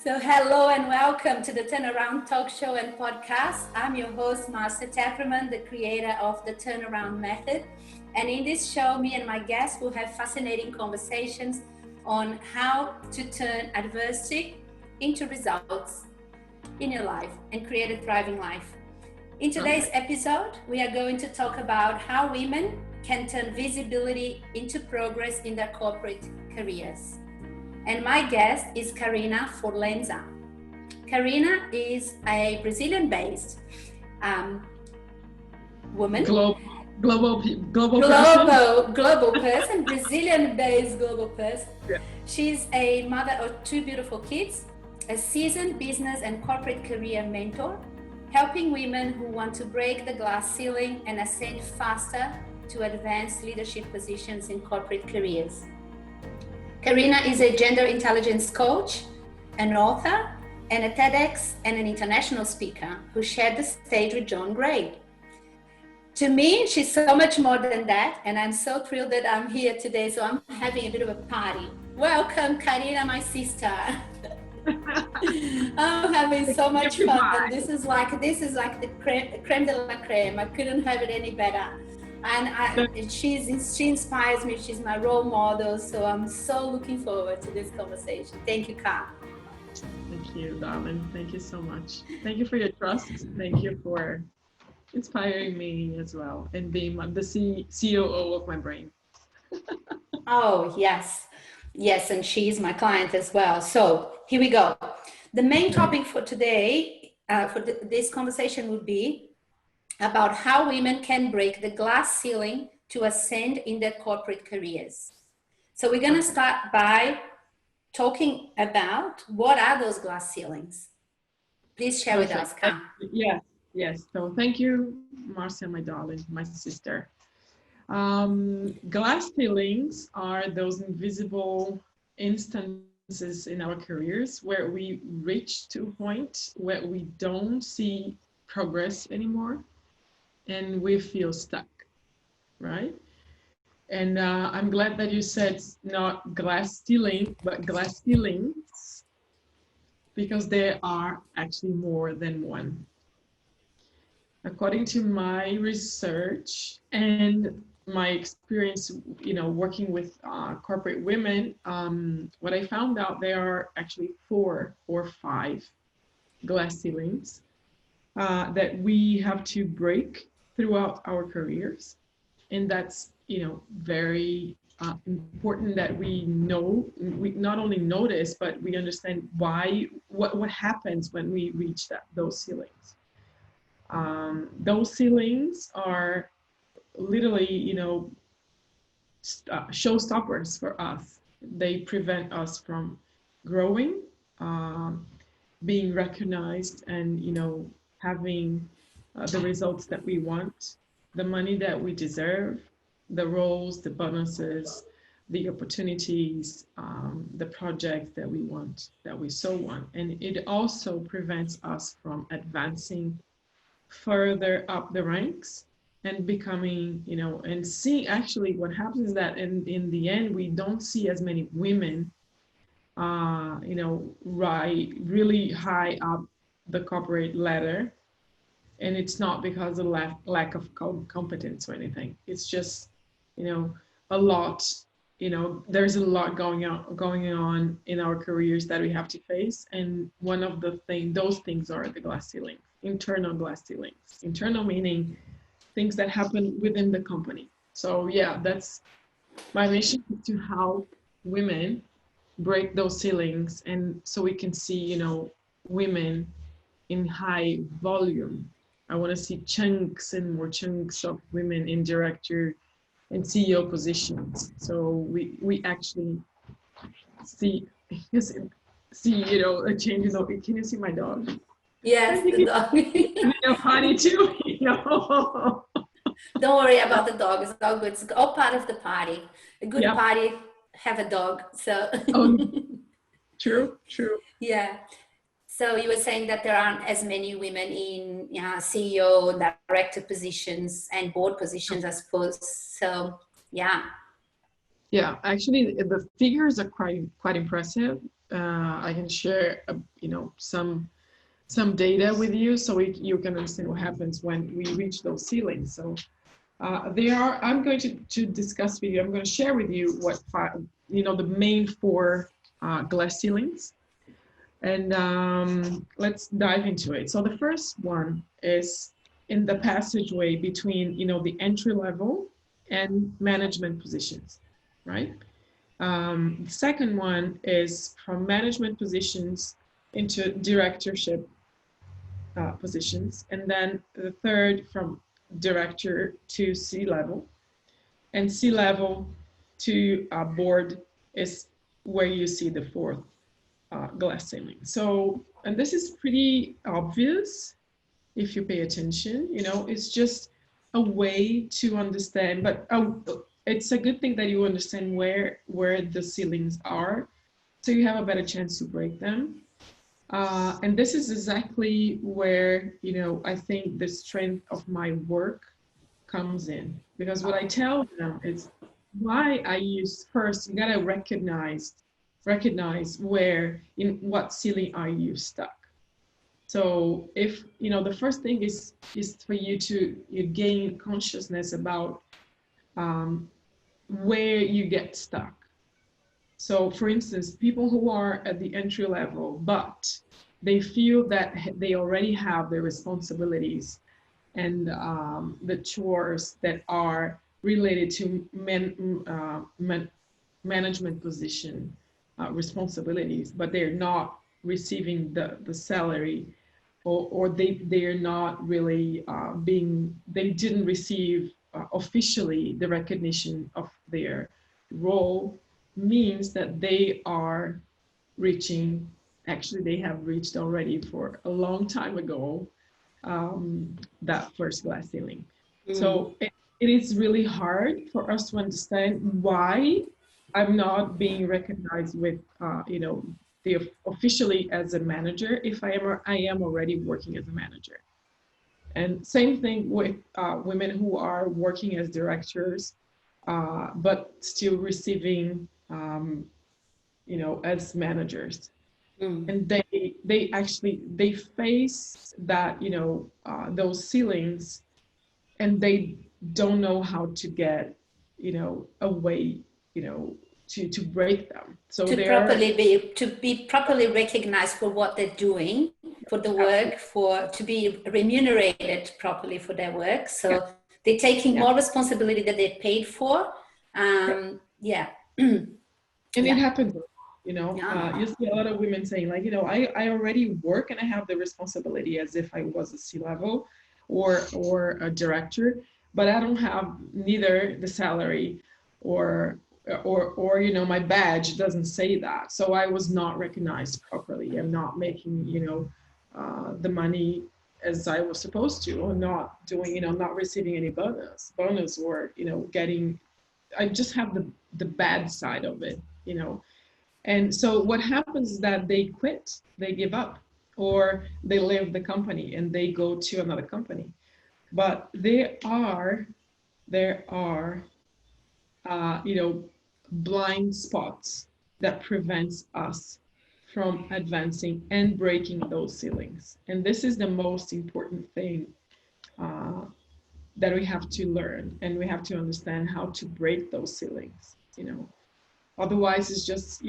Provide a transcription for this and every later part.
So hello and welcome to the Turnaround Talk Show and Podcast. I'm your host, Marcia Tepperman, the creator of the Turnaround Method. And in this show, me and my guests will have fascinating conversations on how to turn adversity into results in your life and create a thriving life. In today's episode, we are going to talk about how women can turn visibility into progress in their corporate careers. And my guest is Karinna Forlenza. Karinna is a Brazilian-based woman. Global person, Brazilian-based global person. Yeah. She's a mother of two beautiful kids, a seasoned business and corporate career mentor, helping women who want to break the glass ceiling and ascend faster to advanced leadership positions in corporate careers. Karinna is a gender intelligence coach, an author, and a TEDx and an international speaker who shared the stage with John Gray. To me, she's so much more than that, and I'm so thrilled that I'm here today, so I'm having a bit of a party. Welcome, Karinna, my sister. I'm having so much fun. This is like the creme de la creme. I couldn't have it any better. And she inspires me. She's my role model. So I'm so looking forward to this conversation. Thank you, Ka. Thank you, darling. Thank you so much. Thank you for your trust. Thank you for inspiring me as well and being the COO of my brain. Oh, yes. Yes, and she's my client as well. So here we go. The main topic for today, this conversation would be about how women can break the glass ceiling to ascend in their corporate careers. So we're going to start by talking about what are those glass ceilings. Please share with us, Kam. Yes. So thank you, Marcia, my darling, my sister. Glass ceilings are those invisible instances in our careers where we reach to a point where we don't see progress anymore and we feel stuck, right? And I'm glad that you said not glass ceiling, but glass ceilings, because there are actually more than one. According to my research and my experience, working with corporate women, what I found out, there are actually 4 or 5 glass ceilings that we have to break throughout our careers. And that's, very important that we not only notice, but we understand what happens when we reach those ceilings. Those ceilings are literally, showstoppers for us. They prevent us from growing, being recognized, and, having the results that we want, the money that we deserve, the roles, the bonuses, the opportunities, the projects that we want, that we so want. And it also prevents us from advancing further up the ranks and becoming, and seeing, actually what happens is that in the end, we don't see as many women, really high up the corporate ladder. And it's not because of lack of competence or anything. It's just, a lot, there's a lot going on in our careers that we have to face. And one of those things are the glass ceilings, internal glass ceilings. Internal meaning things that happen within the company. So yeah, that's my mission, to help women break those ceilings, and so we can see, women in high volume. I want to see chunks and more chunks of women in director and CEO positions. So we actually see a change. Can you see my dog? Yes, the dog. Honey too. Don't worry about the dog. It's all good. It's all part of the party. A good party have a dog. So. True. Yeah. So you were saying that there aren't as many women in CEO, director positions and board positions, I suppose. So, yeah. Yeah, actually, the figures are quite impressive. I can share, some data with you so you can understand what happens when we reach those ceilings. So I'm going to discuss with you. I'm going to share with you the main four glass ceilings, and let's dive into it. So the first one is in the passageway between, the entry level and management positions, right? The second one is from management positions into directorship positions. And then the third from director to C-level. And C-level to board is where you see the fourth glass ceiling. So, and this is pretty obvious if you pay attention, it's just a way to understand, but it's a good thing that you understand where the ceilings are, so you have a better chance to break them. And this is exactly where, I think the strength of my work comes in. Because what I tell them is why I use first, you gotta recognize where, in what ceiling are you stuck. So if, the first thing is for you gain consciousness about where you get stuck. So for instance, people who are at the entry level, but they feel that they already have their responsibilities and the chores that are related to management position responsibilities, but they're not receiving the salary, or they are not really they didn't receive officially the recognition of their role, means that they are reaching, actually they have reached already for a long time ago, that first glass ceiling. So it is really hard for us to understand why I'm not being recognized with, officially as a manager if I am already working as a manager. And same thing with women who are working as directors, but still receiving, as managers. And they face that, those ceilings, and they don't know how to get, a way, to break them. So to be properly recognized for what they're doing, for the work, to be remunerated properly for their work. So they're taking more responsibility that they're paid for. And it happens, you see a lot of women saying like, I already work and I have the responsibility as if I was a C-level or a director, but I don't have neither the salary or my badge doesn't say that. So I was not recognized properly. I'm not making, the money as I was supposed to, or not doing, not receiving any bonus, or, getting, I just have the bad side of it, And so what happens is that they quit, they give up, or they leave the company and they go to another company. But there are blind spots that prevents us from advancing and breaking those ceilings. And this is the most important thing that we have to learn, and we have to understand how to break those ceilings. Otherwise, it's just,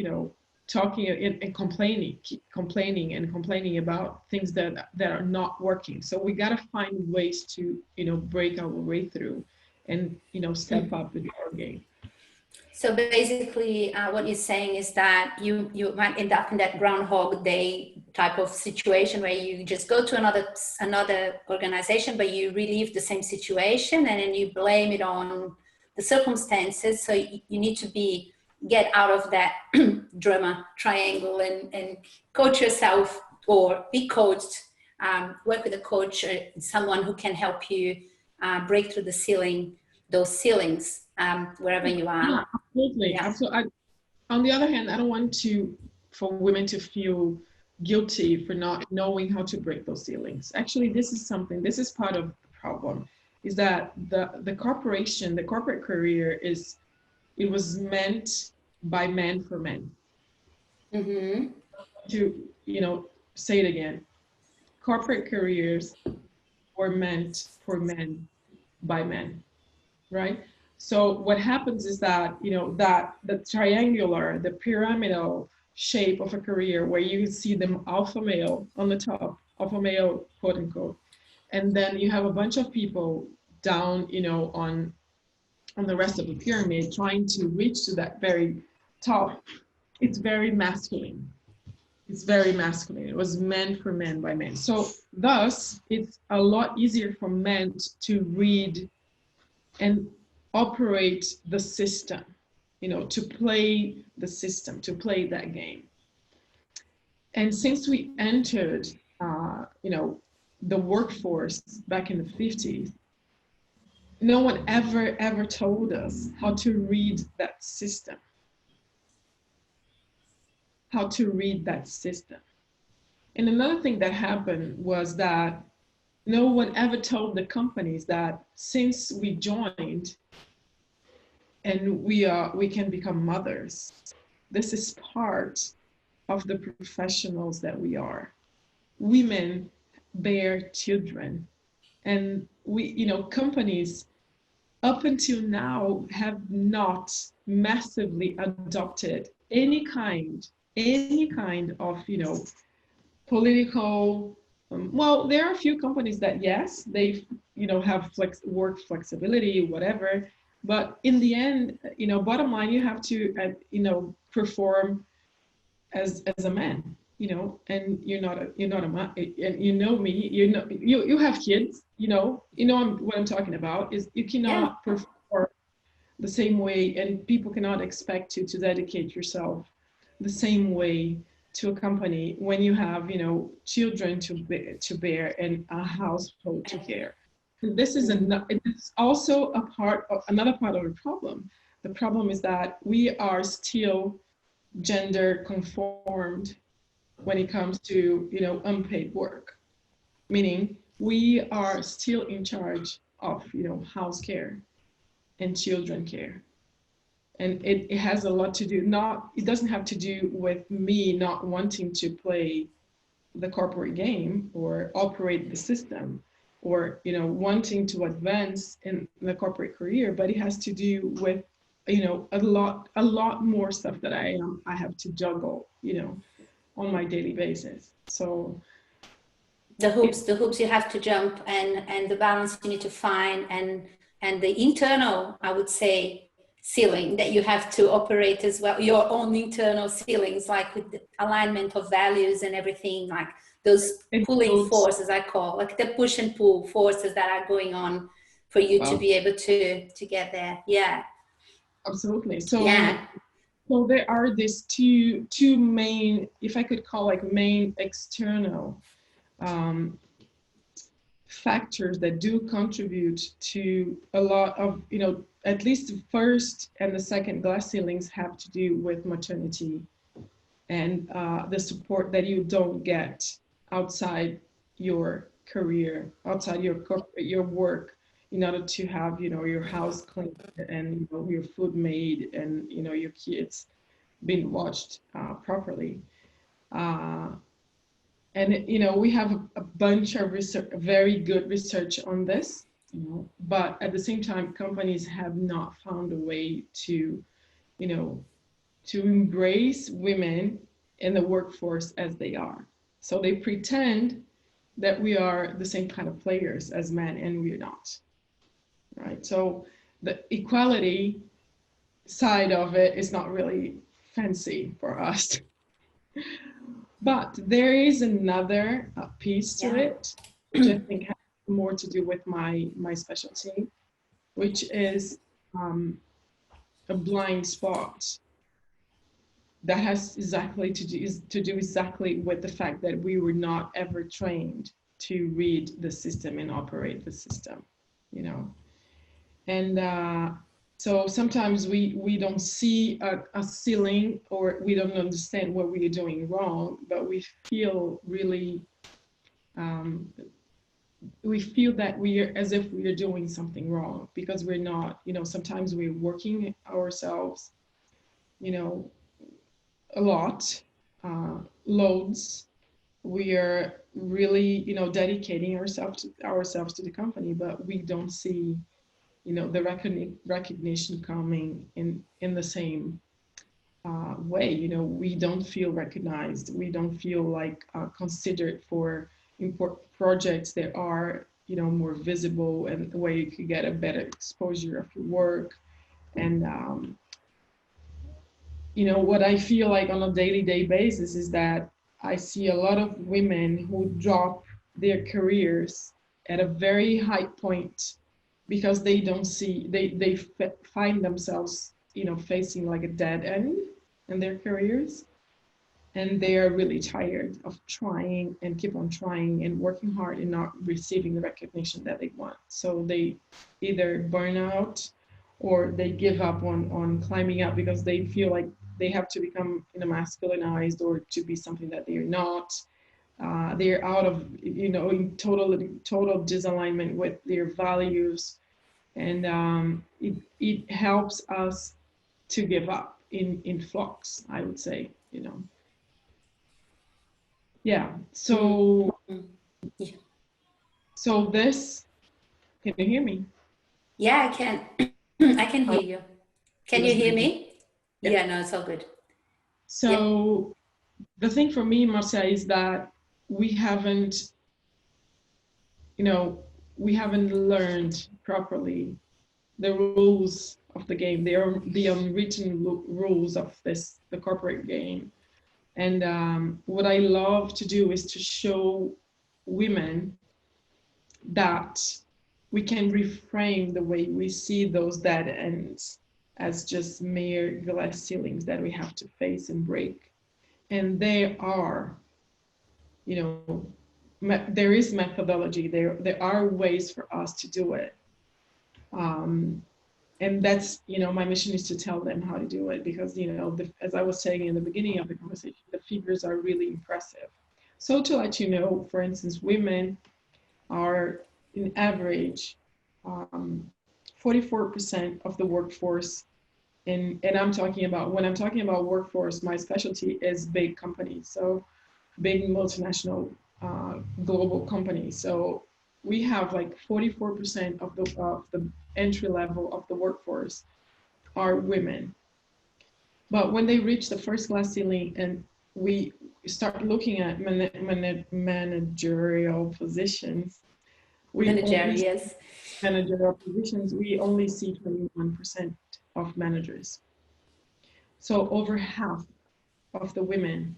talking and complaining about things that are not working. So we got to find ways to, break our way through and, step up with our game. So basically, what you're saying is that you might end up in that Groundhog Day type of situation where you just go to another organization, but you relive the same situation and then you blame it on the circumstances. So you need to get out of that drama triangle and coach yourself, or be coached, work with a coach or someone who can help you break through those ceilings, wherever you are. Yeah, absolutely. Yeah. Absolutely. On the other hand, I don't want for women to feel guilty for not knowing how to break those ceilings. Actually, this is part of the problem, is that the corporate career is, it was meant by men for men. To, say it again, corporate careers were meant for men by men, right? So what happens is that, that the triangular, the pyramidal shape of a career where you see the alpha male on the top, alpha male, quote unquote, and then you have a bunch of people down, on the rest of the pyramid trying to reach to that very top. It's very masculine. It's very masculine. It was meant for men by men. So thus, it's a lot easier for men to read and operate the system, to play the system, to play that game. And since we entered, the workforce back in the 50s, no one ever told us how to read that system. How to read that system. And another thing that happened was that no one ever told the companies that since we joined and we can become mothers, this is part of the professionals that we are. Women bear children, and companies up until now have not massively adopted any kind of political. Well, there are a few companies that, yes, they have work flexibility, whatever, but in the end, bottom line, you have to perform as a man, and you're not a man, and me, you have kids, what I'm talking about is you cannot perform the same way, and people cannot expect you to dedicate yourself the same way to a company when you have children to bear and a household to care. And this is it's also another part of the problem. The problem is that we are still gender conformed when it comes to unpaid work, meaning we are still in charge of house care and children care. And it has a lot to do, it doesn't have to do with me not wanting to play the corporate game or operate the system or wanting to advance in the corporate career, but it has to do with a lot more stuff that I have to juggle on my daily basis. So the hoops you have to jump, and the balance you need to find, and the internal, I would say, ceiling that you have to operate as well, your own internal ceilings, like with the alignment of values and everything, like those pulling forces, I call, like the push and pull forces that are going on for you to be able to get there. Yeah, absolutely. So there are these two main, if I could call main external factors that do contribute to a lot of, at least the first and the second glass ceilings have to do with maternity and the support that you don't get outside your career, outside your work, in order to have your house clean and your food made and your kids being watched properly. And we have a bunch of research, very good research on this, but at the same time, companies have not found a way to, to embrace women in the workforce as they are. So they pretend that we are the same kind of players as men, and we're not, right? So the equality side of it is not really fancy for us. But there is another piece to it, which I think has more to do with my specialty, which is a blind spot that has exactly to do exactly with the fact that we were not ever trained to read the system and operate the system, and so sometimes we don't see a ceiling, or we don't understand what we are doing wrong, but we feel really we feel that we are as if we are doing something wrong because we're not. Sometimes we're working ourselves, you know, a lot, loads. We are really, dedicating ourselves to the company, but we don't see, the recognition coming in the same way. We don't feel recognized. We don't feel like considered for important projects that are, more visible and where you could get a better exposure of your work. And what I feel like on a daily day basis is that I see a lot of women who drop their careers at a very high point because they don't see they find themselves facing like a dead end in their careers, and they are really tired of trying and keep on trying and working hard and not receiving the recognition that they want. So they either burn out or they give up on climbing up because they feel like they have to become masculinized or to be something that they're not. They're out of in total disalignment with their values, and it helps us to give up in flux, I would say. Yeah. So Mm-hmm. Yeah. so this, can you hear me? Yeah, I can. I can hear you. It Can you was hear breaking. me? Yeah. Yeah, no, it's all good. Yep. So the thing for me, Marcia, is that we haven't, you know, we haven't learned properly the rules of the game. They are the unwritten rules of the corporate game. And what I love to do is to show women that we can reframe the way we see those dead ends as just mere glass ceilings that we have to face and break. And there are, you know, there is methodology. There are ways for us to do it. Um, and that's, my mission is to tell them how to do it because, as I was saying in the beginning of the conversation, the figures are really impressive. So to let you know, for instance, women are in average 44% of the workforce. And I'm talking about, when I'm talking about workforce, my specialty is big companies. So big multinational global companies. So we have like 44% of the entry level of the workforce are women. But when they reach the first glass ceiling and we start looking at managerial positions, we only Yes. managerial positions, we only see 21% of managers. So over half of the women,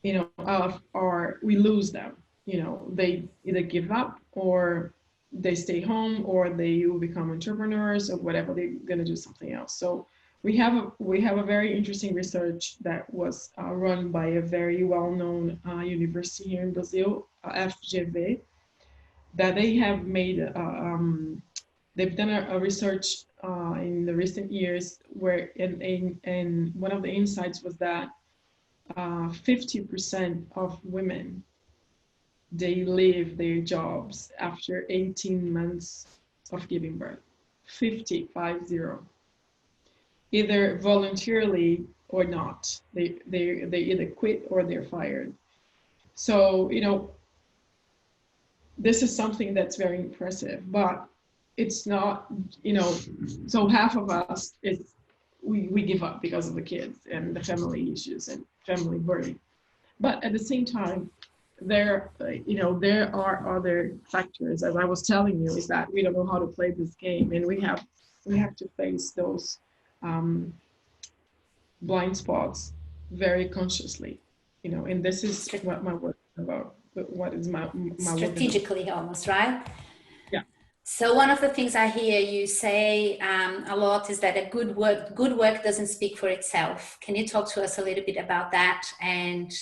are we lose them. They either give up or they stay home or they will become entrepreneurs or whatever. They're going to do something else. So we have a very interesting research that was run by a very well-known university here in Brazil, FGV, that they have made. They've done a research in the recent years where, and one of the insights was that 50% of women, they leave their jobs after 18 months of giving birth. 50, either voluntarily or not. They either quit or they're fired. So this is something that's very impressive, but it's not, so half of us, we give up because of the kids and the family issues and family burden. But at the same time, there are other factors. As I was telling you, is that we don't know how to play this game, and we have to face those blind spots very consciously. And this is what my work is about. What is my Strategically, work almost, right? Yeah. So one of the things I hear you say a lot is that a good work doesn't speak for itself. Can you talk to us a little bit about that? And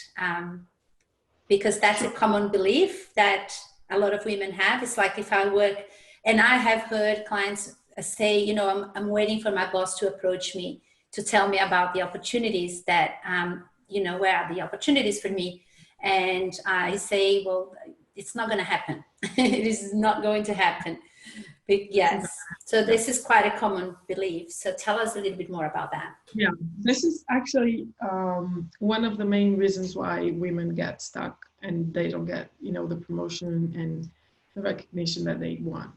because that's a common belief that a lot of women have. It's like, if I work, and I have heard clients say, I'm waiting for my boss to approach me to tell me about the opportunities that, where are the opportunities for me? And I say, well, it's not going to happen. It is not going to happen. But yes, so this is quite a common belief. So tell us a little bit more about that. Yeah, this is actually one of the main reasons why women get stuck and they don't get, the promotion and the recognition that they want.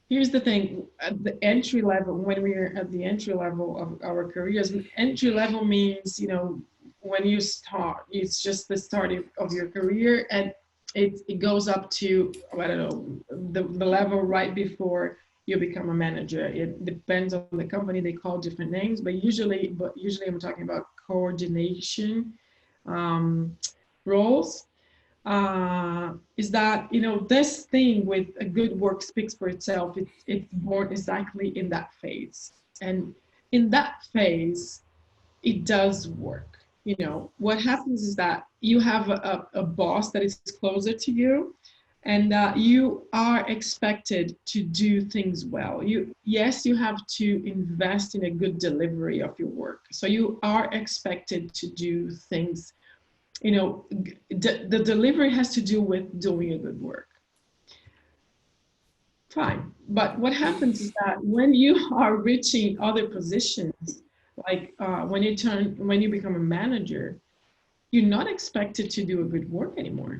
Here's the thing: at the entry level, when we're at the entry level of our careers, entry level means, when you start, it's just the start of your career, and it goes up to, I don't know, the level right before you become a manager. It depends on the company; they call different names, but usually I'm talking about coordination roles. Is that, this thing with a good work speaks for itself. It's born exactly in that phase, and in that phase it does work. What happens is that you have a boss that is closer to you, and you are expected to do things well. Yes, you have to invest in a good delivery of your work, so you are expected to do things. The delivery has to do with doing a good work. Fine. But what happens is that when you are reaching other positions, like when you become a manager, you're not expected to do a good work anymore.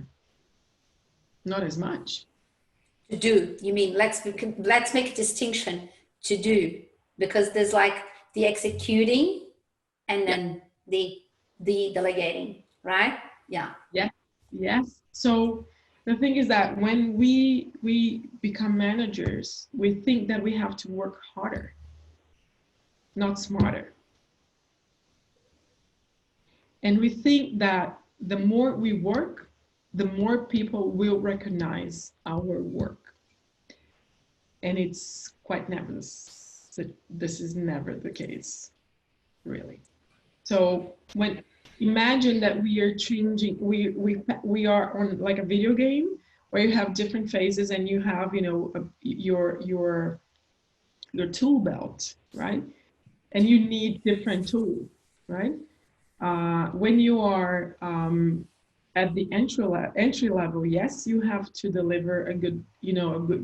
Not as much. To do, you mean, let's make a distinction. To do, because there's like the executing and then the delegating, right? Yeah. Yes. So the thing is that when we become managers, we think that we have to work harder, not smarter. And we think that the more we work, the more people will recognize our work. And it's quite never, this is never the case, really. So imagine that we are changing, we are on like a video game where you have different phases and you have, your tool belt, right? And you need different tools, right? When you are at the entry level, yes, you have to deliver a good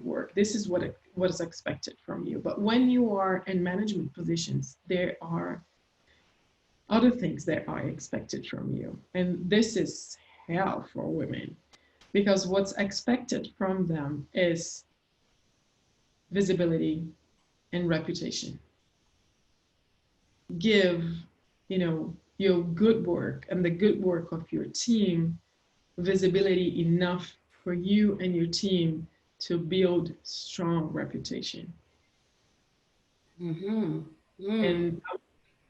work. This is what is expected from you. But when you are in management positions, there are other things that are expected from you, and this is hell for women, because what's expected from them is visibility and reputation. Give, your good work and the good work of your team visibility enough for you and your team to build strong reputation. Mm-hmm. And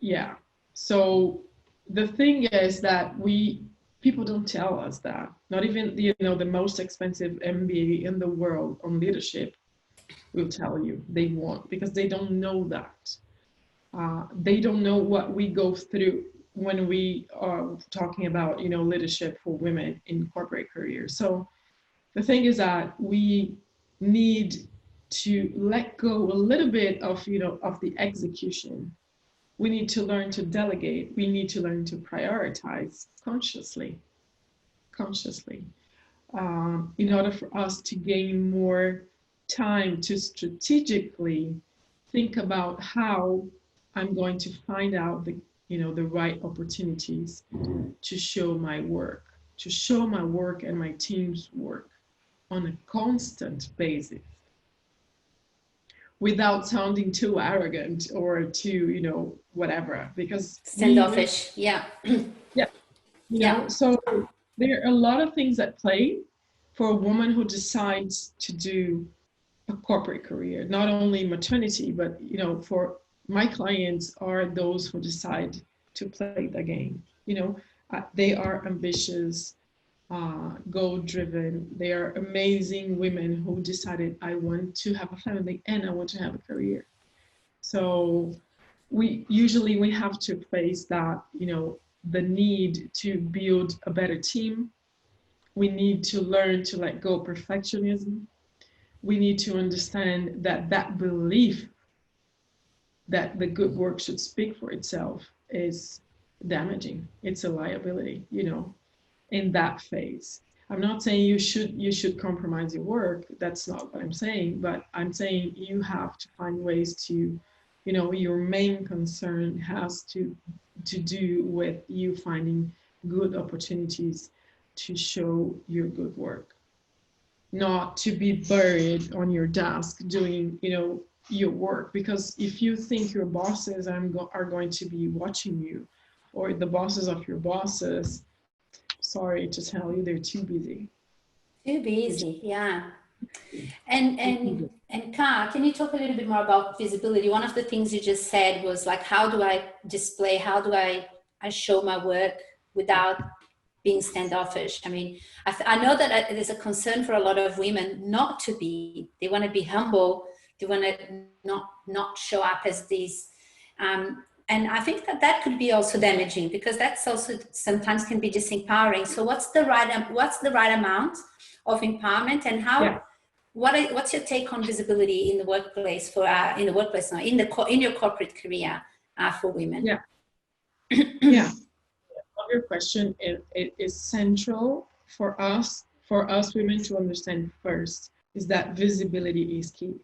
yeah, so the thing is that people don't tell us that. Not even the most expensive MBA in the world on leadership will tell you they won't, because they don't know that. They don't know what we go through when we are talking about leadership for women in corporate careers. So the thing is that we need to let go a little bit of of the execution. We need to learn to delegate. We need to learn to prioritize consciously in order for us to gain more time to strategically think about how I'm going to find out the right opportunities to show my work, and my team's work on a constant basis, without sounding too arrogant or too, whatever, because Standoffish. Yeah. yeah, Yeah. so there are a lot of things at play for a woman who decides to do a corporate career, not only maternity, but for my clients are those who decide to play the game. They are ambitious, goal driven. They are amazing women who decided, I want to have a family and I want to have a career. So we have to face that, the need to build a better team. We need to learn to let go of perfectionism. We need to understand that belief that the good work should speak for itself is damaging. It's a liability, in that phase. I'm not saying you should compromise your work. That's not what I'm saying. But I'm saying you have to find ways to, your main concern has to do with you finding good opportunities to show your good work, not to be buried on your desk doing, your work. Because if you think your bosses are going to be watching you, or the bosses of your bosses, sorry to tell you, they're too busy. Too busy, yeah. And Ka, can you talk a little bit more about visibility? One of the things you just said was like, how do I display, how do I show my work without being standoffish? I mean, I know that there's a concern for a lot of women not to be. They want to be humble. They want to not show up as these. And I think that could be also damaging, because that's also sometimes can be disempowering. So what's the right amount of empowerment, and how? Yeah. What's your take on visibility in the workplace in your corporate career for women? Yeah. Yeah. Your question, it is central for us women to understand first, is that visibility is key.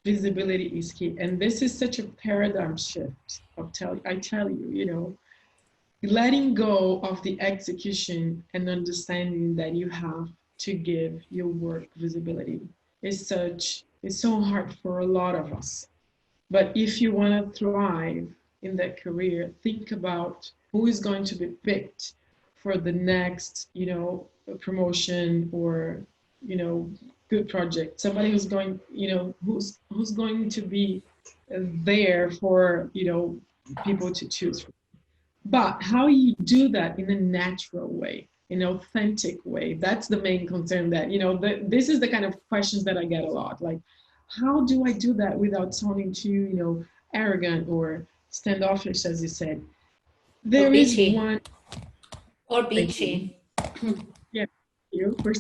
Visibility is key. And this is such a paradigm shift. I tell you, letting go of the execution and understanding that you have to give your work visibility is so hard for a lot of us. But if you want to thrive in that career, think about who is going to be picked for the next, promotion or, good project. Somebody who's going, who's going to be there for, people to choose from. But how you do that in a natural way, in an authentic way, that's the main concern. That, this is the kind of questions that I get a lot. Like, how do I do that without sounding too, arrogant or standoffish, as you said? There is one. Or beachy. Yeah, for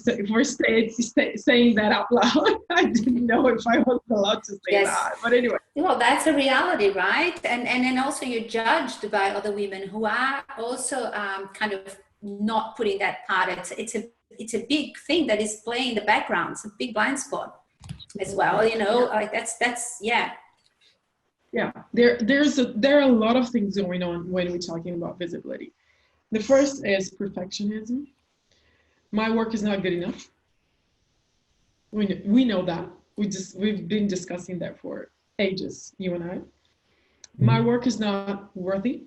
saying that out loud. I didn't know if I was allowed to say that, but anyway. Well, that's a reality, right? And then also you're judged by other women who are also kind of not putting that part. It's a big thing that is playing in the background. It's a big blind spot as well. Like that's yeah. Yeah, there are a lot of things going on when we're talking about visibility. The first is perfectionism. My work is not good enough. We know that. We've been discussing that for ages, you and I. My work is not worthy.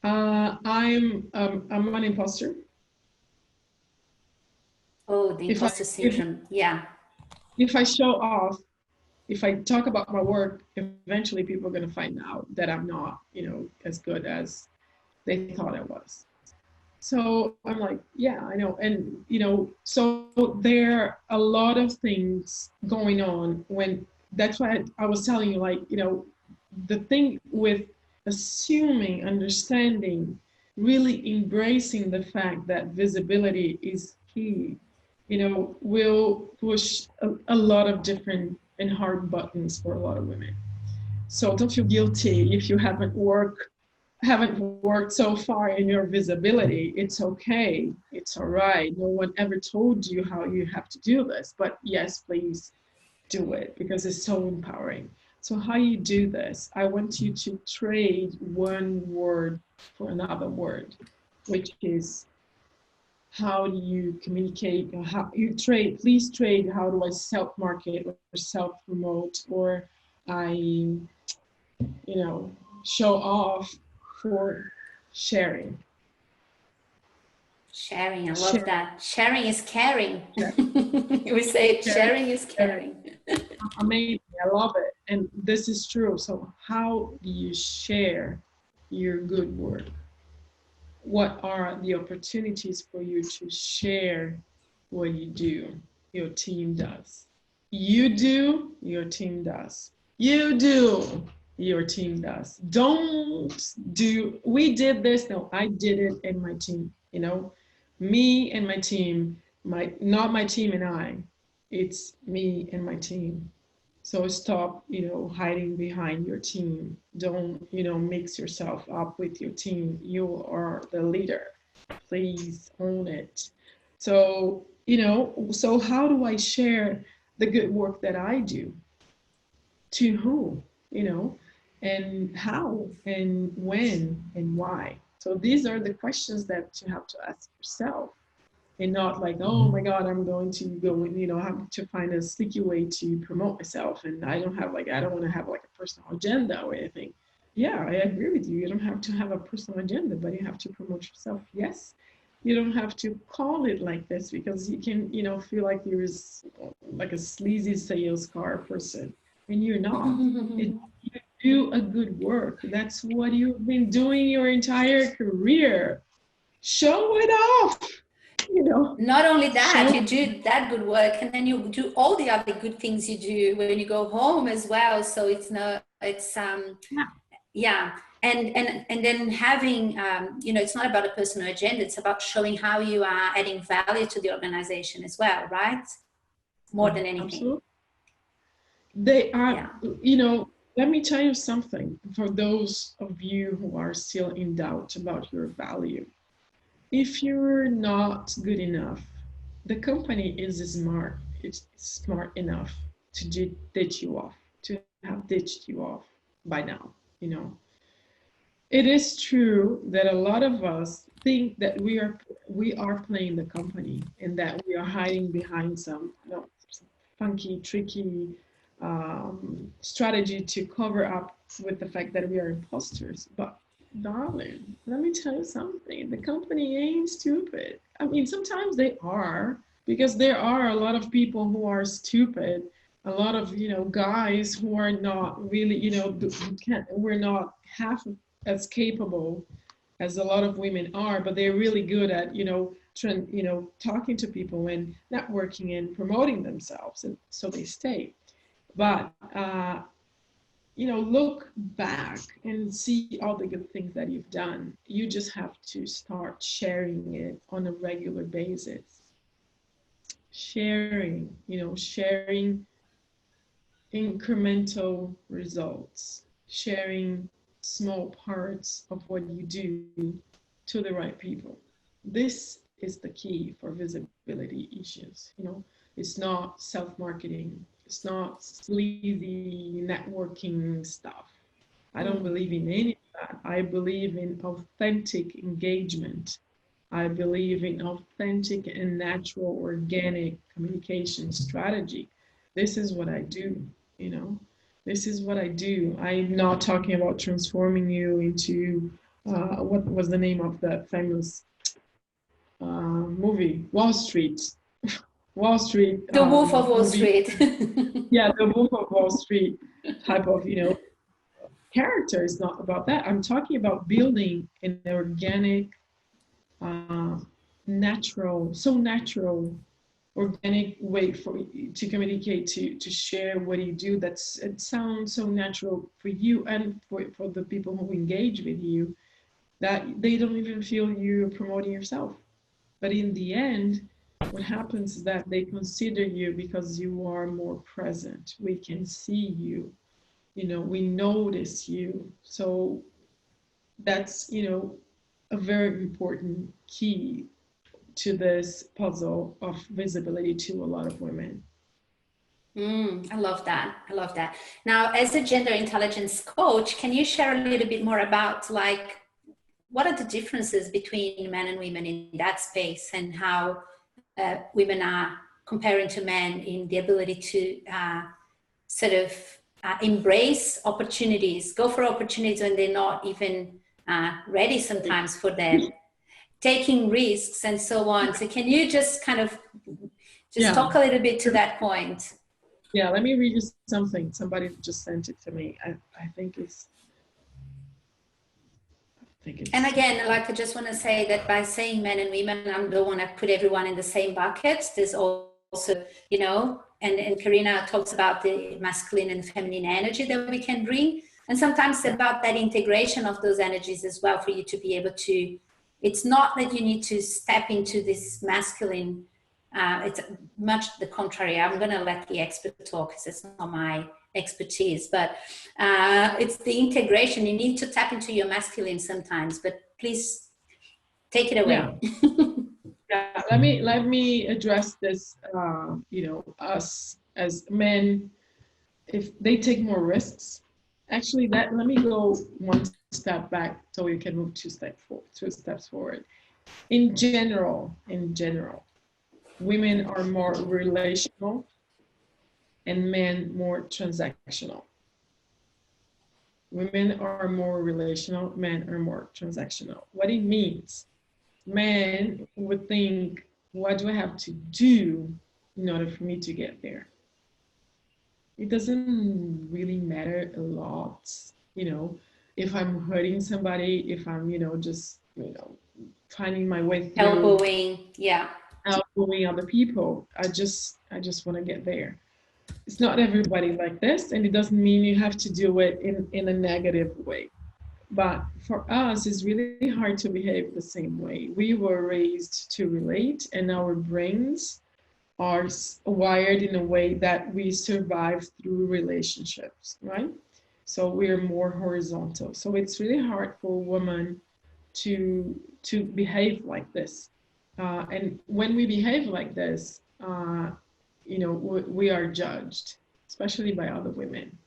I'm an imposter. Oh, the imposter syndrome. Yeah. If I show off, if I talk about my work, eventually people are going to find out that I'm not, as good as they thought I was. So I'm like, yeah, I know. And, so there are a lot of things going on that's why I was telling you, like, the thing with assuming, understanding, really embracing the fact that visibility is key, will push a lot of different and hard buttons for a lot of women. So don't feel guilty if you haven't worked so far in your visibility. It's okay. It's all right. No one ever told you how you have to do this, but yes, please do it, because it's so empowering. So how you do this, I want you to trade one word for another word, which is, how do you communicate? How you trade? Please trade. How do I self-market or self-promote, or I, show off, for sharing. Sharing, I love that. Sharing is caring. Yeah. We say sharing is caring. Amazing, I love it. And this is true. So how do you share your good work? What are the opportunities for you to share what you do? Your team does. You do, your team does. You do, your team does. Don't do, we did this, no, I did it and my team, me and my team, not my team and I, it's me and my team. So stop, hiding behind your team. Don't, mix yourself up with your team. You are the leader. Please own it. So, you know, so how do I share the good work that I do? To who, you know, and how, and when, and why? So these are the questions that you have to ask yourself, and not like, oh my God, I'm going to go and, you know, have to find a sticky way to promote myself. And I don't want to have like a personal agenda or anything. Yeah, I agree with you. You don't have to have a personal agenda, but you have to promote yourself. Yes. You don't have to call it like this because you can, you know, feel like you're like a sleazy sales car person, and you're not. It, you do a good work. That's what you've been doing your entire career. Show it off. You know, Not only that, show. you do that good work, and then you do all the other good things you do when you go home as well. So Yeah, yeah. And then having, you know, it's not about a personal agenda, it's about showing how you are adding value to the organization as well, right? More than anything. absolutely. They are, Yeah. you know, let me tell you something for those of you who are still in doubt about your value. If you're not good enough, the company is smart. It's smart enough to ditch you off, to have ditched you off by now, you know. It is true that a lot of us think that we are playing the company and that we are hiding behind some, you know, funky, tricky strategy to cover up with the fact that we are imposters. But darling, let me tell you something. The company ain't stupid. I mean, sometimes they are, because there are a lot of people who are stupid. A lot of, you know, guys who are not really, you know, we're not half as capable as a lot of women are, but they're really good at, you know, talking to people and networking and promoting themselves, and so they stay. But you know, look back and see all the good things that you've done. You just have to start sharing it on a regular basis. Sharing, you know, sharing incremental results, sharing small parts of what you do to the right people. This is the key for visibility issues. You know, it's not self-marketing. It's not sleazy networking stuff. I don't believe in any of that. I believe in authentic engagement. I believe in authentic and natural organic communication strategy. This is what I do, you know. This is what I do. I'm not talking about transforming you into what was the name of that famous movie? Wall Street. Wall Street The Wolf of Wall movie. Street. Yeah, the Wolf of Wall Street type of, you know, character. Is not about that. I'm talking about building an organic, uh, natural, organic way for you to communicate, to share what you do. It sounds so natural for you and for the people who engage with you, that they don't even feel you're promoting yourself. But in the end, what happens is that they consider you because you are more present. We can see you, you know, we notice you. So that's, you know, a very important key to this puzzle of visibility to a lot of women. I love that. I love that. Now, as a gender intelligence coach, can you share a little bit more about, like, what are the differences between men and women in that space, and how women are comparing to men in the ability to sort of embrace opportunities, go for opportunities when they're not even ready sometimes for them, taking risks and so on. So can you just kind of talk a little bit to that point? Yeah, let me read you something. Somebody just sent it to me. I think it's. And again, like, I just want to say that by saying men and women, I don't want to put everyone in the same bucket. There's also, you know, and Karinna talks about the masculine and feminine energy that we can bring. And sometimes it's about that integration of those energies as well, for you to be able to, it's not that you need to step into this masculine, it's much the contrary. I'm going to let the expert talk because it's not my expertise, but it's the integration. You need to tap into your masculine sometimes, but please Take it away. Yeah, let me address this. You know, us as men, if they take more risks, actually, that let me go one step back so we can move two steps forward. In general, women are more relational and men more transactional. Women are more relational, men are more transactional. What it means, men would think, what do I have to do in order for me to get there? It doesn't really matter a lot, you know, if I'm hurting somebody, if I'm, just, finding my way through, Elbowing, yeah. elbowing other people. I just want to get there. It's not everybody like this, and it doesn't mean you have to do it in a negative way. But for us, it's really hard to behave the same way. We were raised to relate, and our brains are wired in a way that we survive through relationships, right? So we're more horizontal. So it's really hard for a woman to behave like this. And when we behave like this, we are judged, especially by other women.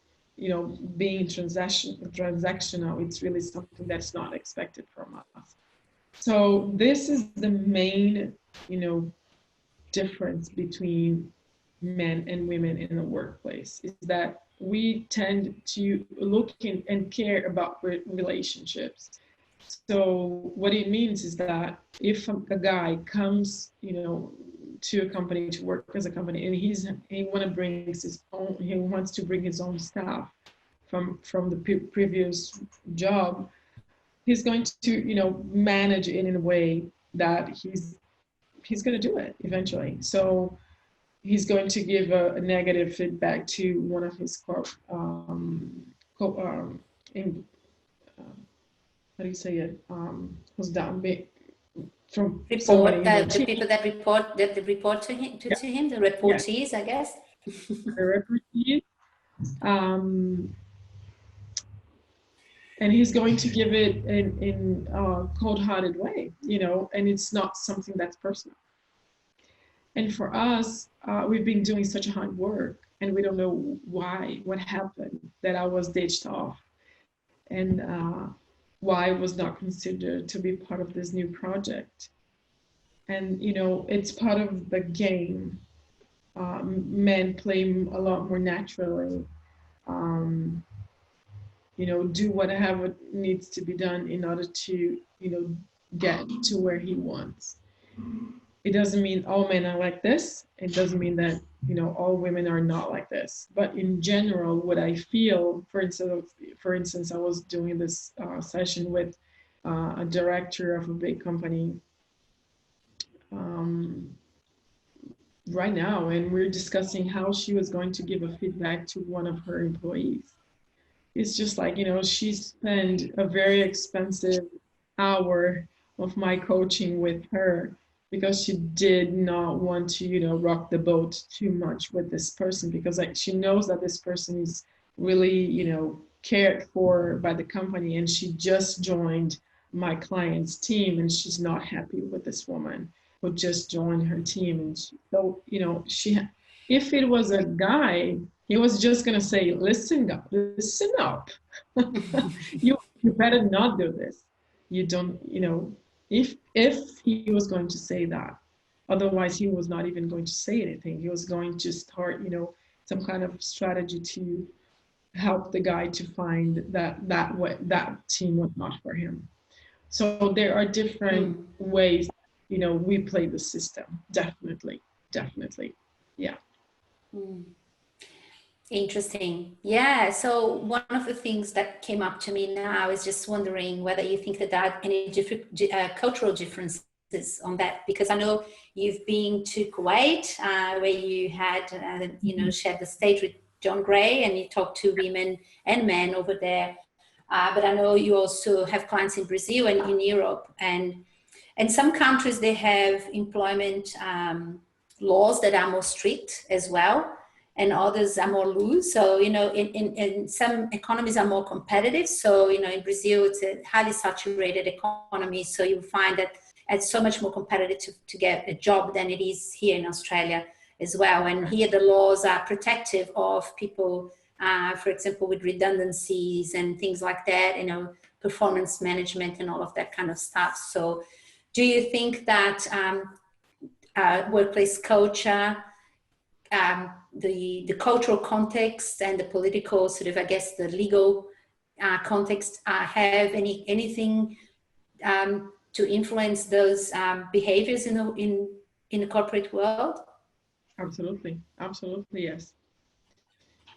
Being transactional, it's really something that's not expected from us. So this is the main, difference between men and women in the workplace, is that we tend to look in and care about relationships. So what it means is that if a guy comes, to a company to work as a company, and he wants to bring his own staff from the previous job, he's going to, manage it in a way that he's going to do it eventually. So he's going to give a negative feedback to one of his how do you say it? Who's down from report the people that report to him, to him, the reportees, I guess. The reportees. And he's going to give it in a cold-hearted way, and it's not something that's personal. And for us, we've been doing such hard work, and we don't know what happened, that I was ditched off, and why I was not considered to be part of this new project. And, it's part of the game. Men play a lot more naturally. Do whatever needs to be done in order to, get to where he wants. It doesn't mean all men are like this. It doesn't mean that, all women are not like this. But in general, what I feel, for instance, I was doing this session with a director of a big company right now, and we're discussing how she was going to give a feedback to one of her employees. It's just like, she spent a very expensive hour of my coaching with her because she did not want to, rock the boat too much with this person, because she knows that this person is really, cared for by the company, and she just joined my client's team, and she's not happy with this woman who just joined her team. And so, if it was a guy, he was just going to say, listen up. you better not do this. You don't, if he was going to say that, otherwise he was not even going to say anything. He was going to start, some kind of strategy to help the guy to find that team was not for him. So there are different ways, we play the system. Definitely. Yeah. Interesting. Yeah. So one of the things that came up to me now is just wondering whether you think that there are any cultural differences on that, because I know you've been to Kuwait, where you had, shared the stage with John Gray, and you talked to women and men over there. But I know you also have clients in Brazil and in Europe, and some countries, they have employment laws that are more strict as well, and others are more loose. So, in some economies are more competitive. So, in Brazil, it's a highly saturated economy. So you find that, it's so much more competitive to get a job than it is here in Australia as well. And here the laws are protective of people, for example, with redundancies and things like that, you know, performance management and all of that kind of stuff. So do you think that workplace culture, the cultural context and the political sort of, I guess, the legal context have anything to influence those behaviors in the corporate world? Absolutely, absolutely, yes.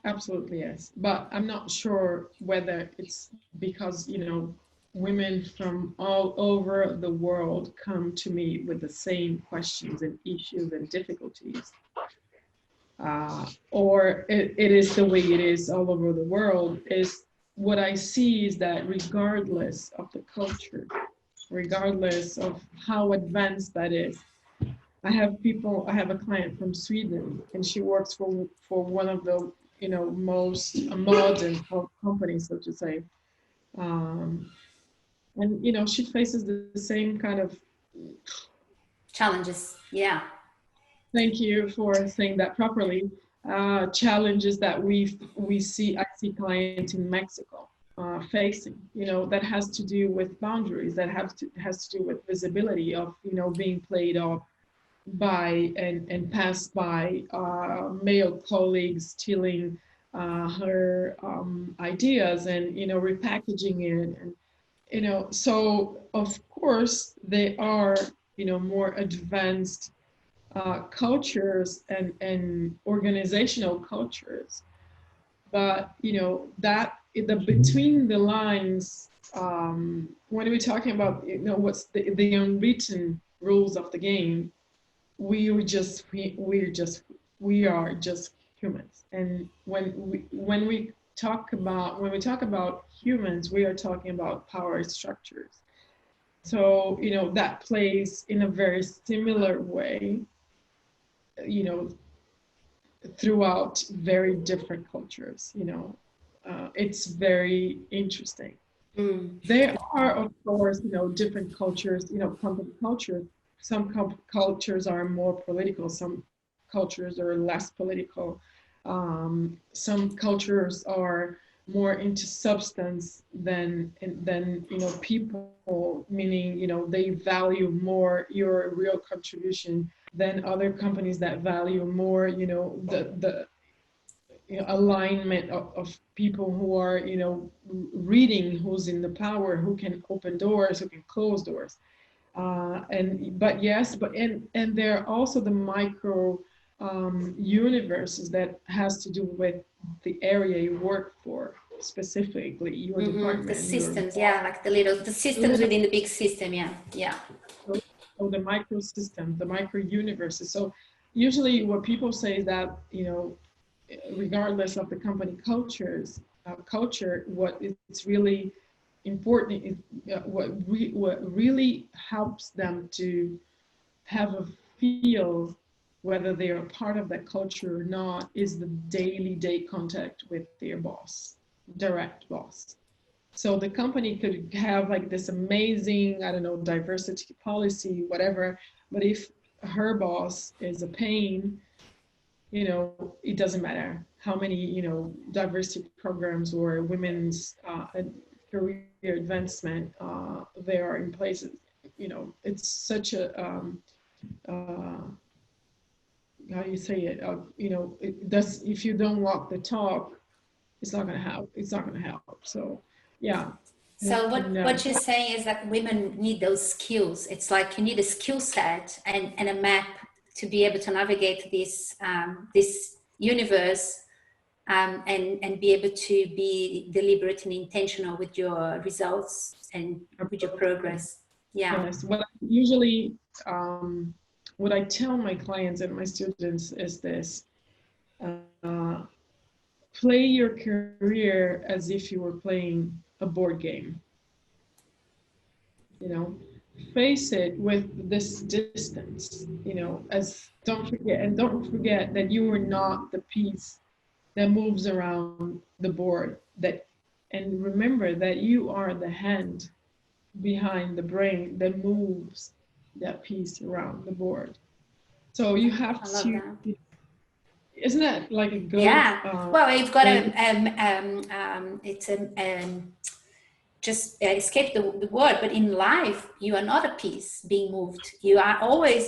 Absolutely, yes. But I'm not sure whether it's because, you know, women from all over the world come to me with the same questions and issues and difficulties. Or it is the way it is all over the world. Is what I see is that regardless of the culture, regardless of how advanced that is, I have a client from Sweden, and she works for one of the, you know, most modern companies, so to say. And, you know, she faces the same kind of Challenges, yeah. Thank you for saying that properly. Challenges that I see clients in Mexico facing, you know, that has to do with boundaries, that has to do with visibility of, you know, being played off by and passed by male colleagues, stealing her ideas and, you know, repackaging it. And, you know, so of course they are, you know, more advanced cultures and organizational cultures. But, you know, that the between the lines, when we're talking about, you know, what's the unwritten rules of the game, we are just humans. And when we talk about humans, we are talking about power structures. So, you know, that plays in a very similar way, you know, throughout very different cultures. You know, it's very interesting. There are, of course, you know, different cultures, you know, company cultures. Some cultures are more political, some cultures are less political. Some cultures are more into substance than you know, people, meaning, you know, they value more your real contribution than other companies that value more, you know, the you know, alignment of people who are, you know, reading who's in the power, who can open doors, who can close doors. But yes, and there are also the micro universes that has to do with the area you work for, specifically your department. The systems, yeah, like the systems within the big system, yeah, yeah. So the microsystem, the micro universes. So usually what people say is that, you know, regardless of the company culture, what is really important is what really helps them to have a feel whether they are part of that culture or not is the day contact with their boss, direct boss. So the company could have like this amazing, I don't know, diversity policy, whatever, but if her boss is a pain, you know, it doesn't matter how many, you know, diversity programs or women's career advancement there are in places. You know, it's such a how do you say it? You know, it does. If you don't walk the talk, it's not going to help. It's not going to help. So, yeah. So what you're saying is that women need those skills. It's like you need a skill set and a map to be able to navigate this this universe and be able to be deliberate and intentional with your results and with your progress. Yeah. Yes. What I usually what I tell my clients and my students is this: play your career as if you were playing a board game. You know, face it with this distance. You know, as don't forget that you are not the piece that moves around the board. And remember that you are the hand behind the brain that moves that piece around the board. So you have I love to, that. isn't that like a good Yeah. Well, you've got thing? it's just escape the word, but in life you are not a piece being moved. You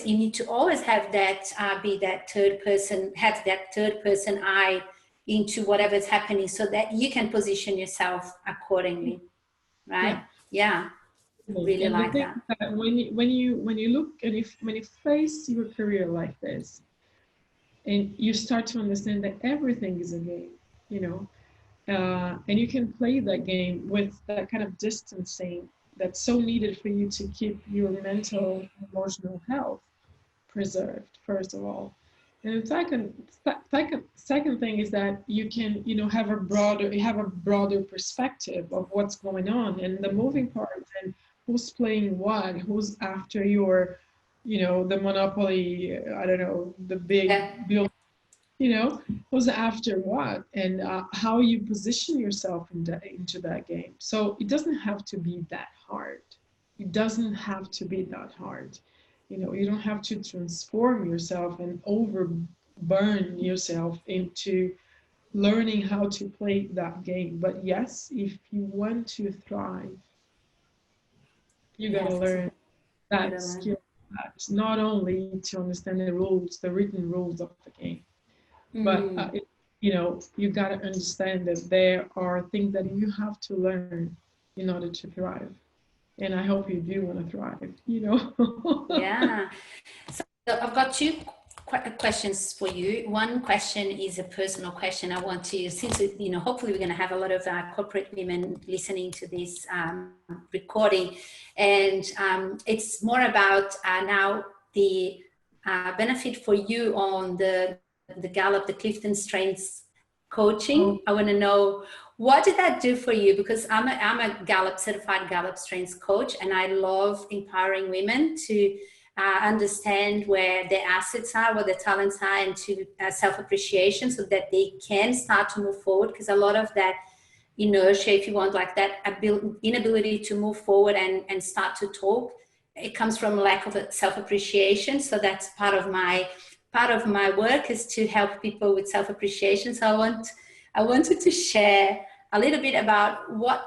need to always have that, be that third person, have that third person eye into whatever's happening, so that you can position yourself accordingly, right? Yeah. Yeah, really And the like thing that. is that when you look and if when you face your career like this, and you start to understand that everything is a game, you know, and you can play that game with that kind of distancing that's so needed for you to keep your mental emotional health preserved, first of all. And the second thing is that you can, have a broader perspective of what's going on and the moving parts and who's playing what, who's after your, the monopoly, I don't know, the big Yeah. bill, you know, who's after what, and how you position yourself into that game. So it doesn't have to be that hard. It doesn't have to be that hard. You don't have to transform yourself and overburn yourself into learning how to play that game. But yes, if you want to thrive, you You got to have to. learn You gotta that learn. skill. It's not only to understand the rules, the written rules of the game, but Mm. you got to understand that there are things that you have to learn in order to thrive. And I hope you do want to thrive. Yeah. So I've got two questions for you. One question is a personal question. I want to, since hopefully we're going to have a lot of corporate women listening to this recording, and it's more about now the benefit for you on the Gallup, the Clifton Strengths coaching. Oh, I want to know, what did that do for you? Because I'm a Gallup certified Gallup Strengths coach, and I love empowering women to understand where their assets are, where their talents are, and to self-appreciation, so that they can start to move forward. Because a lot of that inertia, if you want, like that inability to move forward and start to talk, it comes from lack of self-appreciation. So that's part of my work, is to help people with self-appreciation. So I wanted to share a little bit about what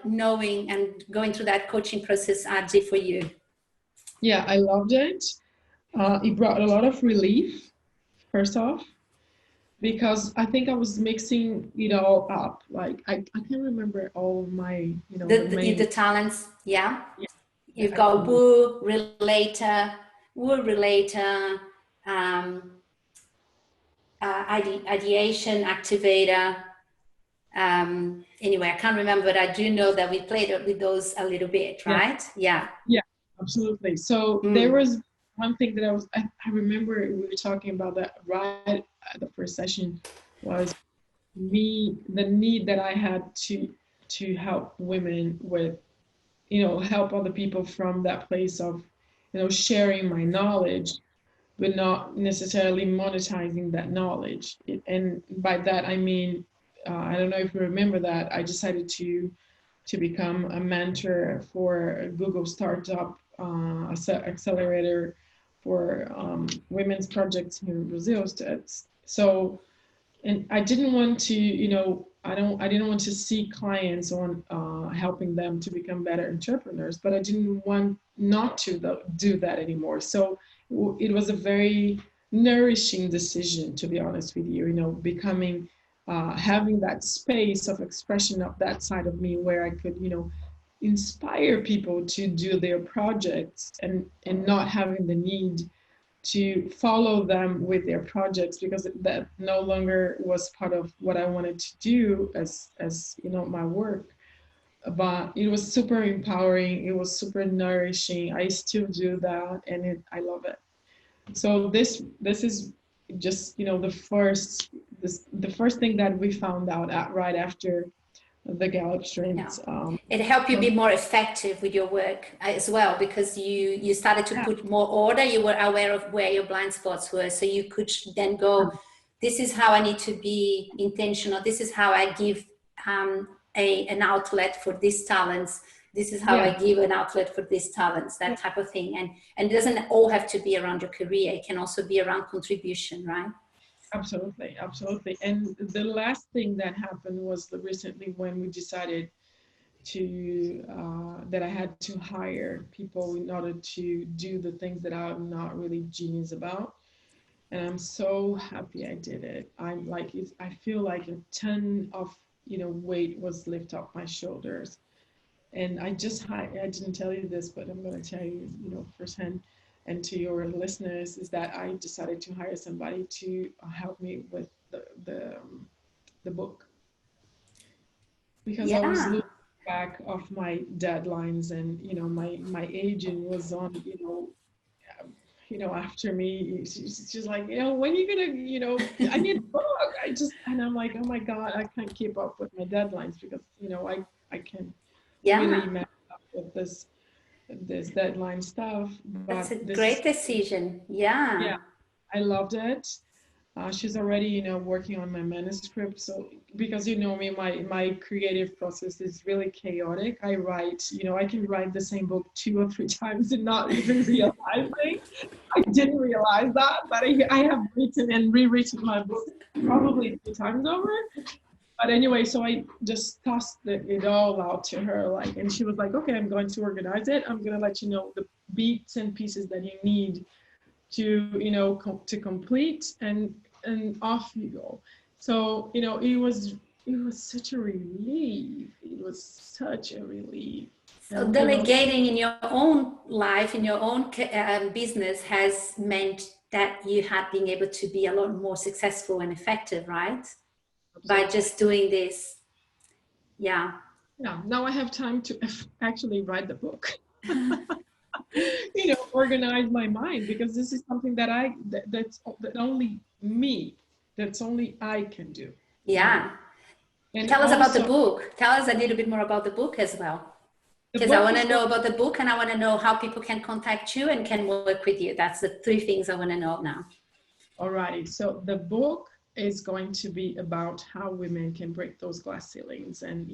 knowing and going through that coaching process did for you. yeah, I loved it. It brought a lot of relief, first off, because I think I was mixing it all up. Like I can't remember all my, the The main. talents, yeah. Yeah, You've I got couldn't. woo relator, um, ideation activator. Anyway, I can't remember, but I do know that we played with those a little bit, Yeah, right? Yeah. yeah, absolutely. So there Mm. was one thing that I remember we were talking about that right at the first session was the need that I had to help women with, help other people from that place of, sharing my knowledge, but not necessarily monetizing that knowledge. And by that I mean, I don't know if you remember that I decided to become a mentor for a Google startup accelerator for women's projects here in Brazil. So, and I didn't want to, I didn't want to see clients on helping them to become better entrepreneurs, but I didn't want not to do that anymore. So it was a very nourishing decision, to be honest with you, becoming, having that space of expression of that side of me where I could, inspire people to do their projects and not having the need to follow them with their projects, because that no longer was part of what I wanted to do as my work. But it was super empowering, it was super nourishing. I still do that, and I love it. So this is just, the first thing that we found out right after the Gallup Yeah. Strengths. It helped you be more effective with your work as well, because you started to put more order. You were aware of where your blind spots were, so you could then go, this is how I need to be intentional. This is how I give an outlet for these talents, this is how I give an outlet for these talents, that type of thing. And it doesn't all have to be around your career. It can also be around contribution, right? Absolutely, absolutely. And the last thing that happened was recently when we decided to that I had to hire people in order to do the things that I'm not really genius about. And I'm so happy I did it. I'm like, I feel like a ton of, weight was lifted off my shoulders. And I didn't tell you this, but I'm going to tell you, firsthand, and to your listeners, is that I decided to hire somebody to help me with the book, because I was losing track of my deadlines, and my agent was on, after me. She's like, when are you gonna, I need a book. And I'm like, oh my God, I can't keep up with my deadlines, because I can really mess up with this deadline stuff. That's But a great decision. yeah, I loved it. She's already, working on my manuscript. So because me, my creative process is really chaotic. I write, I can write the same book 2 or 3 times and not even realizing. I didn't realize that, but I have written and rewritten my book probably 2 times over. But anyway, so I just tossed it all out to her, and she was like, okay, I'm going to organize it. I'm going to let you know the bits and pieces that you need to, to complete, and off you go. So, it was such a relief. It was such a relief. So delegating in your own life, in your own business, has meant that you have been able to be a lot more successful and effective, right? Absolutely. By just doing this. Yeah. Now I have time to actually write the book. Organize my mind, because this is something that only me, that's only I can do. Yeah. And tell us about the book. Tell us a little bit more about the book as well. Because I want to know about the book, and I want to know how people can contact you and can work with you. That's the 3 things I want to know now. All right. So the book is going to be about how women can break those glass ceilings and,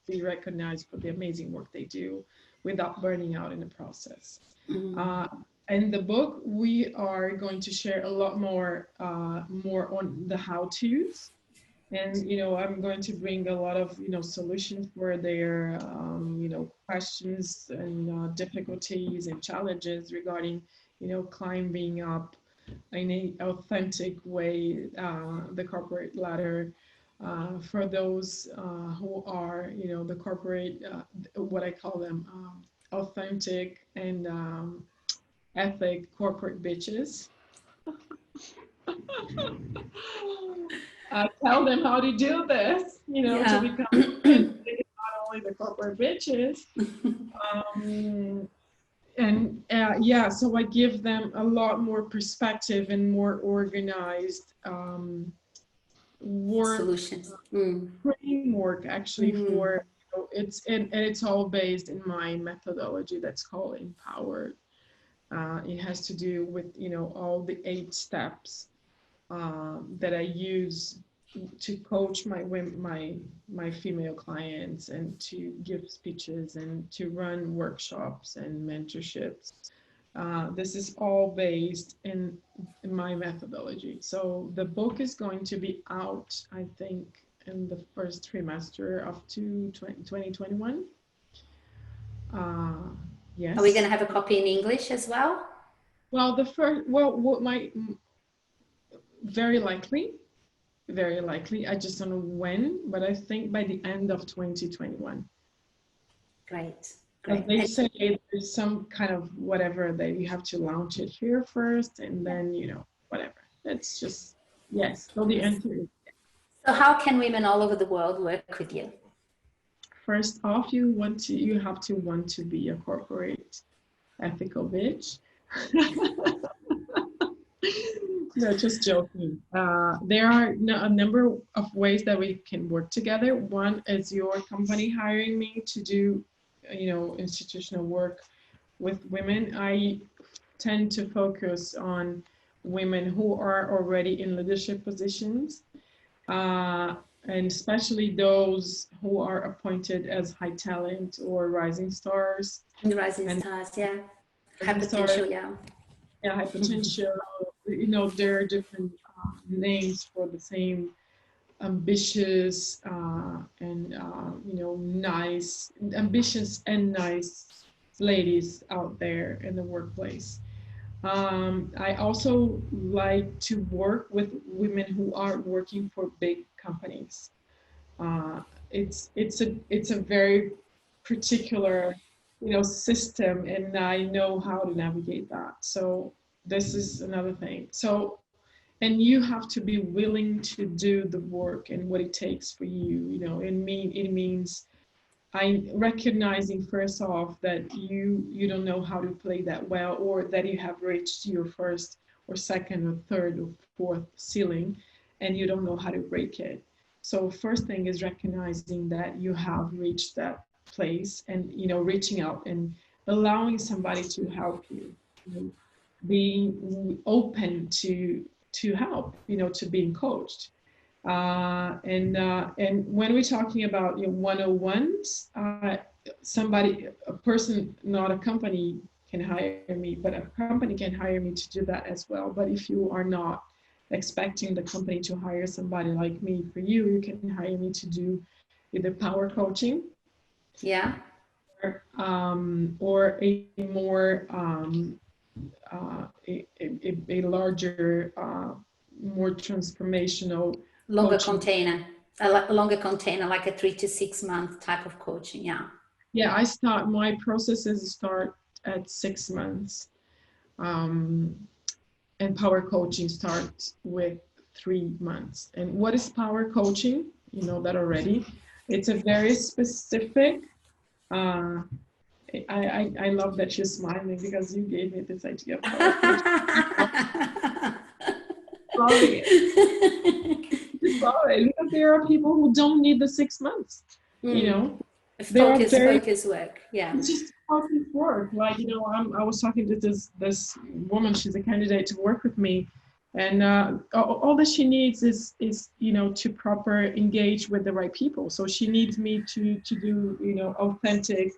be recognized for the amazing work they do without burning out in the process. In the book, we are going to share a lot more on the how-tos. And, I'm going to bring a lot of, solutions for their, questions and difficulties and challenges regarding, climbing up in an authentic way the corporate ladder, for those who are, the corporate, what I call them, authentic and ethic corporate bitches. I tell them how to do this, to become not only the corporate bitches. So I give them a lot more perspective and more organized work solutions framework, actually, for it's all based in my methodology that's called Empowered. It has to do with all the 8 steps that I use to coach my female clients, and to give speeches, and to run workshops and mentorships. This is all based in my methodology. So the book is going to be out, I think, in the first trimester of 2021. Yes. Are we going to have a copy in English as well? Well, very likely. I just don't know when, but I think by the end of 2021. Great. They say there's some kind of whatever that you have to launch it here first, and then whatever. That's just So the answer is yes. So how can women all over the world work with you? First off, you have to want to be a corporate ethical bitch. No, just joking. There are a number of ways that we can work together. One is your company hiring me to do, institutional work with women. I tend to focus on women who are already in leadership positions. and especially those who are appointed as high talent or rising stars. And rising And stars, yeah. High rising stars, potential, yeah. yeah, high potential. You know, there are different names for the same ambitious and you know, nice, ambitious and nice ladies out there in the workplace. I also like to work with women who are working for big companies. Uh, it's a very particular, you know, system, and I know how to navigate that. So this is another thing. So, and you have to be willing to do the work and what it takes for you. You know, it means I recognizing first off that you don't know how to play that well, or that you have reached your first or second or third or fourth ceiling and you don't know how to break it. So first thing is recognizing that you have reached that place, and you know, reaching out and allowing somebody to help you, you know, being open to help, you know, to being coached. And when we're talking about, you know, 101s, somebody, a person, not a company, can hire me, but a company can hire me to do that as well. But if you are not expecting the company to hire somebody like me for you, you can hire me to do either power coaching, Yeah. or a more a larger, more transformational Longer coaching. container, a longer container, like a 3 to 6 month type of coaching. Yeah. Yeah, my processes start at 6 months. Um, and power coaching starts with 3 months. And what is power coaching? You know that already. It's a very specific, uh, I love that you're smiling because you gave me this idea of power coaching. Loving it. Just love it, because there are people who don't need the 6 months. You know, there are Focus work. Yeah. it's just focus work. Like, you know, I was talking to this woman. She's a candidate to work with me, and all that she needs is, you know, to proper engage with the right people. So she needs me to do, you know, authentic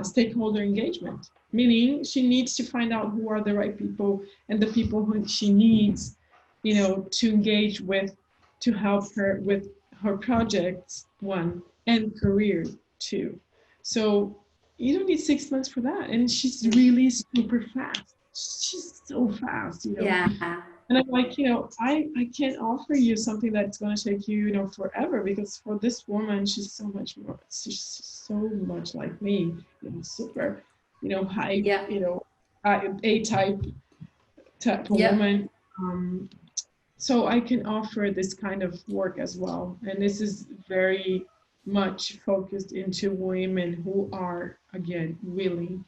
stakeholder engagement, meaning she needs to find out who are the right people and the people who she needs, you know, to engage with, to help her with her projects, one, and career, two. So you don't need 6 months for that. And she's really super fast. She's so fast, you know. Yeah. And I'm like, you know, I can't offer you something that's going to take you, you know, forever, because for this woman, she's so much more, she's so much like me, you know, super, you know, high, Yeah. you know, A-type of Yeah. woman. So I can offer this kind of work as well. And this is very much focused into women who are, again, willing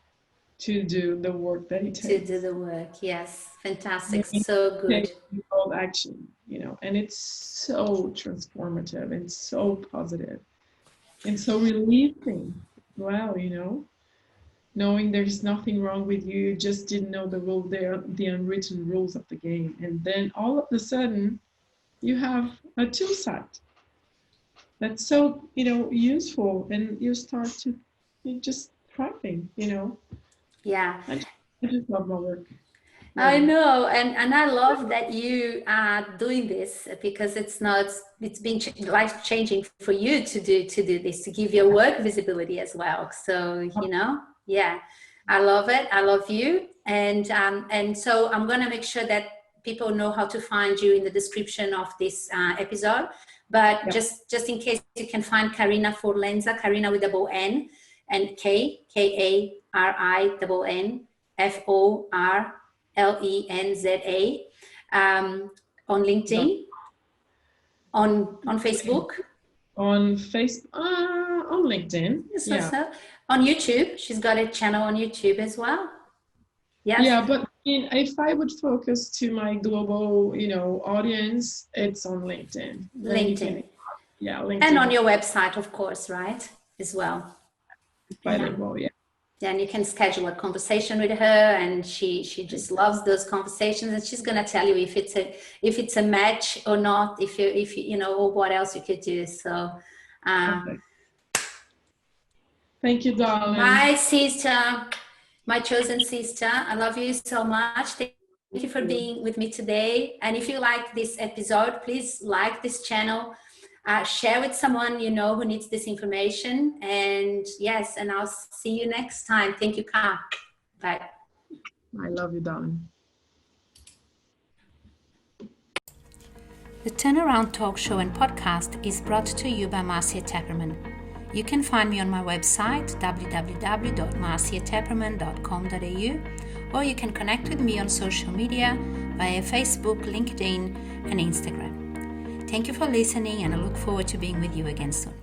to do the work that it takes. To do the work. Yes. Fantastic. So good. Called action, you know, and it's so transformative and so positive and so relieving. Wow, you know, knowing there's nothing wrong with you, you just didn't know the rule there, the unwritten rules of the game, and then all of a sudden you have a tool set that's so, you know, useful, and you start to, you just thriving, you know. Yeah. I just love my work. I know, and I love that you are doing this, because it's been life changing for you to do this, to give your work visibility as well. So, you know, yeah, I love it. I love you, and so I'm gonna make sure that people know how to find you in the description of this episode. But just in case, you can find Karinna Forlenza, Karinna with double N and KARINNAFORLENZA, on LinkedIn, on Facebook, on Facebook, on LinkedIn. so on YouTube. She's got a channel on YouTube as well. Yes. Yeah, but if I would focus to my global, you know, audience, it's on LinkedIn. LinkedIn. Yeah, LinkedIn. And on your website, of course, right? As well. Bilingual, yeah. Then you can schedule a conversation with her, and she just loves those conversations, and she's gonna tell you if it's a match or not, if you know, or what else you could do. So thank you, darling. My sister, my chosen sister, I love you so much. Thank you for being with me today. And if you like this episode, please like this channel, share with someone you know who needs this information. And yes, and I'll see you next time. Thank you, Ka. Bye. I love you, darling. The Turnaround Talk Show and Podcast is brought to you by Marcia Tepperman. You can find me on my website, www.marciatepperman.com.au, or you can connect with me on social media via Facebook, LinkedIn, and Instagram. Thank you for listening, and I look forward to being with you again soon.